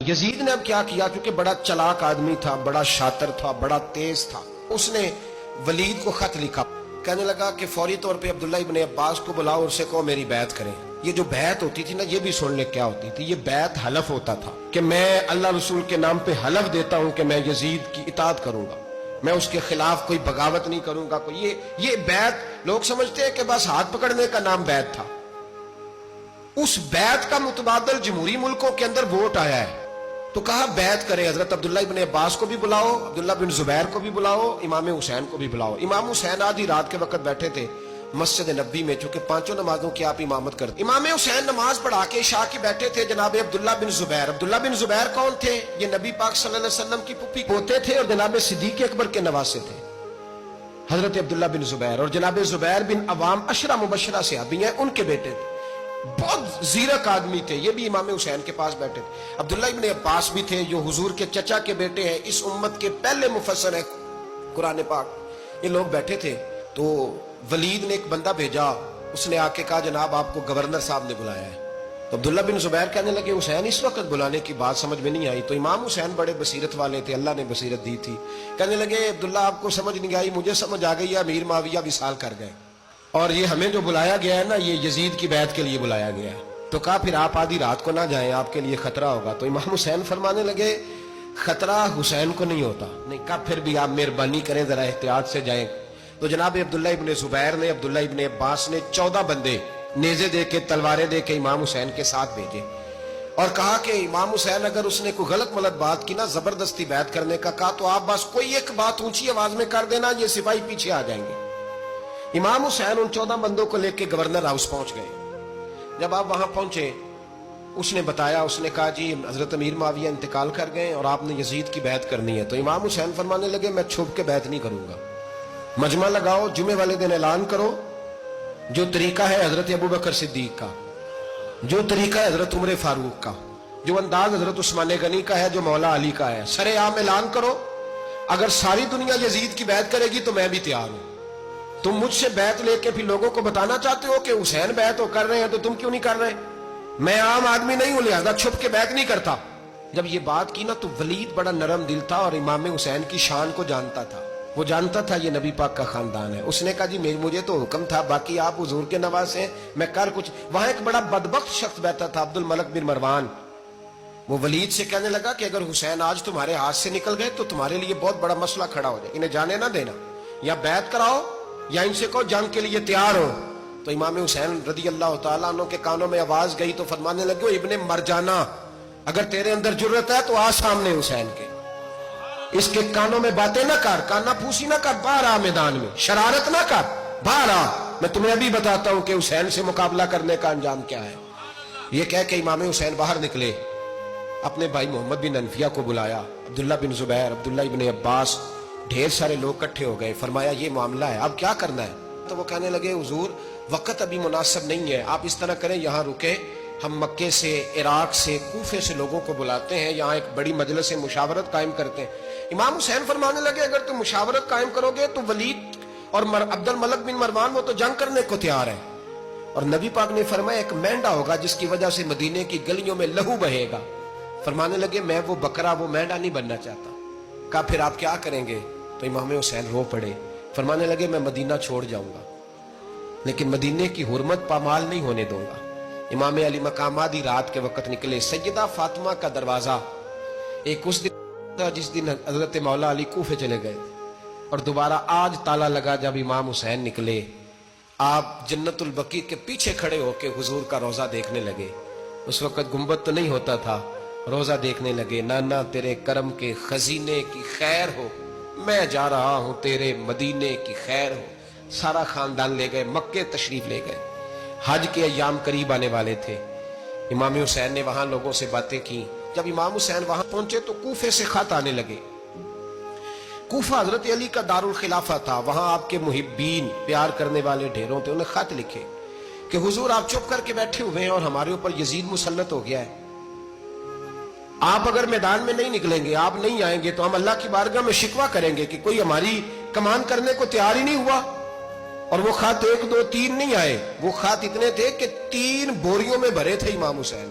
یزید نے اب کیا کیا، کیونکہ بڑا چلاک آدمی تھا، بڑا شاطر تھا، بڑا تیز تھا، اس نے ولید کو خط لکھا، کہنے لگا کہ فوری طور پہ عبداللہ ابن عباس کو بلاؤ اور اسے کہو میری بیعت کریں۔ یہ جو بیعت ہوتی تھی نا، یہ بھی سن لے کیا ہوتی تھی، یہ بیعت حلف ہوتا تھا کہ میں اللہ رسول کے نام پہ حلف دیتا ہوں کہ میں یزید کی اطاعت کروں گا، میں اس کے خلاف کوئی بغاوت نہیں کروں گا۔ یہ بیعت لوگ سمجھتے ہیں کہ بس ہاتھ پکڑنے کا نام بیعت تھا، اس بیعت کا متبادل جمہوری ملکوں کے اندر ووٹ آیا ہے، تو کہا بیعت کرے، حضرت عبداللہ ابن عباس کو بھی بلاؤ، عبداللہ بن زبیر کو بھی بلاؤ، امام حسین کو بھی بلاؤ۔ امام حسین آدھی رات کے وقت بیٹھے تھے مسجد نبی میں، چونکہ پانچوں نمازوں کی آپ امامت کرتے۔ امام حسین نماز پڑھا کے عشاء کی بیٹھے تھے، جناب عبداللہ بن زبیر۔ عبداللہ بن زبیر کون تھے؟ یہ نبی پاک صلی اللہ علیہ وسلم کی پھپھی پوتے تھے اور جناب صدیق اکبر کے نواسے تھے، حضرت عبداللہ بن زبیر، اور جناب زبیر بن عوام عشرہ مبشرہ صحابی ہیں، ان کے بیٹے تھے، بہت زیرک آدمی تھے، یہ بھی امام حسین کے پاس بیٹھے تھے۔ عبداللہ ابن عباس بھی تھے جو حضور کے چچا کے بیٹے ہیں، اس امت کے پہلے مفسر ہیں قرآن پاک، یہ لوگ بیٹھے تھے۔ تو ولید نے ایک بندہ بھیجا، اس نے آ کے کہا جناب آپ کو گورنر صاحب نے بلایا ہے۔ تو عبداللہ بن زبیر کہنے لگے حسین اس وقت بلانے کی بات سمجھ میں نہیں آئی۔ تو امام حسین بڑے بصیرت والے تھے، اللہ نے بصیرت دی تھی، کہنے لگے عبداللہ آپ کو سمجھ نہیں آئی، مجھے سمجھ آ گئی ہے، امیر معاویہ وصال کر گئے اور یہ ہمیں جو بلایا گیا ہے نا، یہ یزید کی بیعت کے لیے بلایا گیا ہے۔ تو کہا پھر آپ آدھی رات کو نہ جائیں، آپ کے لیے خطرہ ہوگا۔ تو امام حسین فرمانے لگے خطرہ حسین کو نہیں ہوتا، نہیں کہا پھر بھی آپ مہربانی کریں ذرا احتیاط سے جائیں۔ تو جناب عبداللہ ابن زبیر نے، عبداللہ ابن عباس نے 14 بندے نیزے دے کے، تلواریں دے کے امام حسین کے ساتھ بھیجے اور کہا کہ امام حسین اگر اس نے کوئی غلط ملت بات کی نا، زبردستی بیعت کرنے کا کہا، تو آپ بس کوئی ایک بات اونچی آواز میں کر دینا، یہ سپاہی پیچھے آ جائیں گے۔ امام حسین ان 14 بندوں کو لے کے گورنر ہاؤس پہنچ گئے۔ جب آپ وہاں پہنچے، اس نے بتایا، اس نے کہا جی حضرت امیر معاویہ انتقال کر گئے اور آپ نے یزید کی بیعت کرنی ہے۔ تو امام حسین فرمانے لگے میں چھپ کے بیعت نہیں کروں گا، مجمع لگاؤ، جمعے والے دن اعلان کرو، جو طریقہ ہے حضرت ابوبکر صدیق کا، جو طریقہ ہے حضرت عمر فاروق کا، جو انداز حضرت عثمان غنی کا ہے، جو مولا علی کا ہے، سر عام اعلان کرو، اگر ساری دنیا یزید کی بیعت کرے گی تو میں بھی تیار ہوں۔ تم مجھ سے بیعت لے کے پھر لوگوں کو بتانا چاہتے ہو کہ حسین بیعت ہو کر رہے ہیں تو تم کیوں نہیں کر رہے؟ میں عام آدمی نہیں ہوں، لہذا چھپ کے بیعت نہیں کرتا۔ جب یہ بات کی نا تو ولید بڑا نرم دل تھا اور امام حسین کی شان کو جانتا تھا، وہ جانتا تھا یہ نبی پاک کا خاندان ہے۔ اس نے کہا جی مجھے تو حکم تھا، باقی آپ حضور کے نواسے ہیں، میں کر کچھ۔ وہاں ایک بڑا بدبخت شخص بیٹھا تھا، عبد الملک بن مروان، وہ ولید سے کہنے لگا کہ اگر حسین آج تمہارے ہاتھ سے نکل گئے تو تمہارے لیے بہت بڑا مسئلہ کھڑا ہو جائے، انہیں جانے نہ دینا، یا بیعت کراؤ یا ان سے کہو جنگ کے لیے تیار ہو۔ تو امام حسین رضی اللہ تعالیٰ عنہ کے کانوں میں آواز گئی تو فرمانے لگے ابن مرجانہ، اگر تیرے اندر جرت ہے تو آ سامنے حسین کے، اس کے کانوں میں باتیں نہ کر، کانا پھوسی نہ کر، باہر آ میدان میں، شرارت نہ کر، باہر آ، میں تمہیں ابھی بتاتا ہوں کہ حسین سے مقابلہ کرنے کا انجام کیا ہے۔ یہ کہہ کہ امام حسین باہر نکلے، اپنے بھائی محمد بن انفیہ کو بلایا، عبداللہ بن زبیر، عبداللہ ابن عباس، ڈھیر سارے لوگ اکٹھے ہو گئے، فرمایا یہ معاملہ ہے، اب کیا کرنا ہے؟ تو وہ کہنے لگے حضور وقت ابھی مناسب نہیں ہے، آپ اس طرح کریں یہاں رکے، ہم مکے سے، عراق سے، کوفے سے لوگوں کو بلاتے ہیں، یہاں ایک بڑی مجلس مشاورت قائم کرتے ہیں۔ امام حسین فرمانے لگے اگر تم مشاورت قائم کرو گے تو ولید اور عبد الملک بن مروان وہ تو جنگ کرنے کو تیار ہے، اور نبی پاک نے فرمایا ایک مینڈا ہوگا جس کی وجہ سے مدینے کی گلیوں میں لہو بہے گا۔ فرمانے لگے میں وہ بکرا، وہ مینڈا نہیں بننا چاہتا۔ کہا پھر آپ کیا کریں گے؟ تو امام حسین رو پڑے، فرمانے لگے میں مدینہ چھوڑ جاؤں گا لیکن مدینے کی حرمت پامال نہیں ہونے دوں گا۔ امام علی مقام آدھی رات کے وقت نکلے، سیدہ فاطمہ کا دروازہ، ایک اس دن تھا جس دن حضرت مولا علی کوفے چلے گئے اور دوبارہ آج تالا لگا جب امام حسین نکلے۔ آپ جنت البقیع کے پیچھے کھڑے ہو کے حضور کا روضہ دیکھنے لگے، اس وقت گنبد تو نہیں ہوتا تھا، روضہ دیکھنے لگے۔ نانا تیرے کرم کے خزینے کی خیر ہو، میں جا رہا ہوں تیرے مدینے کی خیر ہو۔ سارا خاندان لے گئے، مکے تشریف لے گئے، حج کے ایام قریب آنے والے تھے۔ امام حسین نے وہاں لوگوں سے باتیں کی۔ جب امام حسین وہاں پہنچے تو کوفے سے خط آنے لگے۔ کوفہ حضرت علی کا دارالخلافہ تھا، وہاں آپ کے محبین، پیار کرنے والے ڈھیروں تھے، انہیں خط لکھے کہ حضور آپ چپ کر کے بیٹھے ہوئے ہیں اور ہمارے اوپر یزید مسلط ہو گیا ہے، آپ اگر میدان میں نہیں نکلیں گے، آپ نہیں آئیں گے تو ہم اللہ کی بارگاہ میں شکوہ کریں گے کہ کوئی ہماری کمان کرنے کو تیار ہی نہیں ہوا۔ اور وہ خط 1 2 3 نہیں آئے، وہ خط اتنے تھے کہ 3 بوریوں میں بھرے تھے امام حسین،